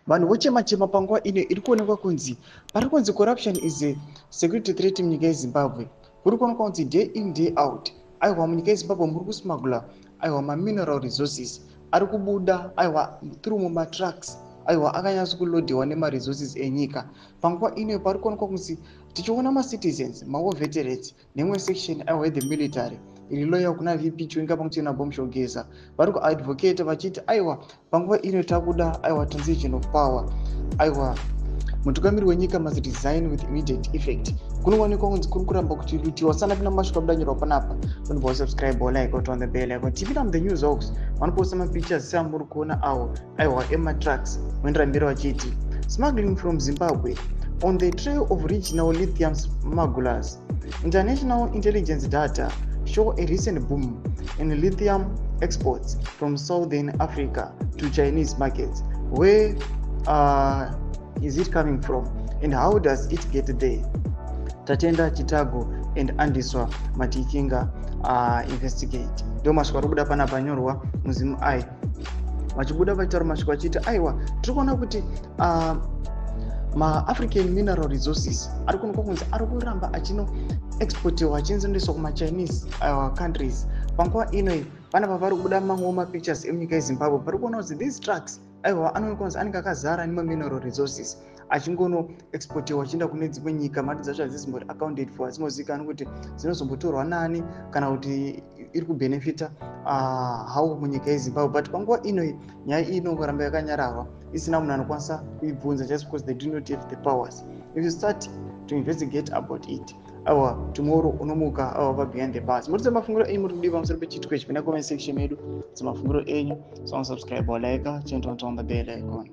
vanhu vochema-chema panguva ino iri kuonekwa kunzi pari kunzi corruption is a security threat munyika yezimbabwe. Kuri kuonekwa kunzi day in day out aiwa munyika yezimbabwe muri kusmagula aiwa mamineral resources ari kubuda aiwa through mumatrucks aiwa akanyatso kulodhiwa nemaresources enyika. Panguva ino pari kuonekwa kunzi tichiona macitizens mawo veterans nemwe section aiwa the military iri loya kuna VP Chwenga pamwe chete naBomshogeza vari kuadvocate vachiti aiwa panguva ino takuda aiwa transition of power aiwa mutungamiri wenyika must resign with immediate effect. Kunoonekwa kunzi kuri kuramba kuchirutiwa sana pina mashuka kudanyirwa panapa unobva subscribe or like or on the bell icon. TV nam the news hawks vanoposta mapictures seamuri kuona awo aiwa ematracks vendirambira vachiti smuggling from Zimbabwe on the trail of regional lithium smugglers. International intelligence data show a recent boom in lithium exports from Southern Africa to Chinese markets. Where is it coming from and how does it get there? Tatenda Chitago and Andiswa Matikinga investigate. Ndio mashoko ari kubuda panapa nyorwa muzimu ai vachibuda vachitaura mashoko achiti aiwa tiri kuona kuti ma-African mineral resources ari kuonekwa kunzi ari kuramba achino exportiwa achiendeswa kuma-Chinese countries. Panguva ino panapa pari kubuda mamwewo mapictures emunyika yeZimbabwe pari kuona kuti these trucks aiwa anoonekwa kunzi anenge akazara nemamineral resources achingono exportiwa achienda kune dzimwe nyika. Mari dzacho hadzizimbori accounted for, hadzimbozikani kuti dzinozombotorwa nani kana kuti iri kubenefita how munyika yeZimbabwe. But panguva ino nyaya iyi inongoramba yakanyararwa isina munhu anokwanisa kuibvunza just because they do not have the powers. If you start to investigate about it awa tomorrow unomuka awa va behind the bars. Muri mafunguro enyu muri kudiva pamusoro pechitwechi pina comment section medu mafunguro enyu. So subscribe or like, turn on the bell icon.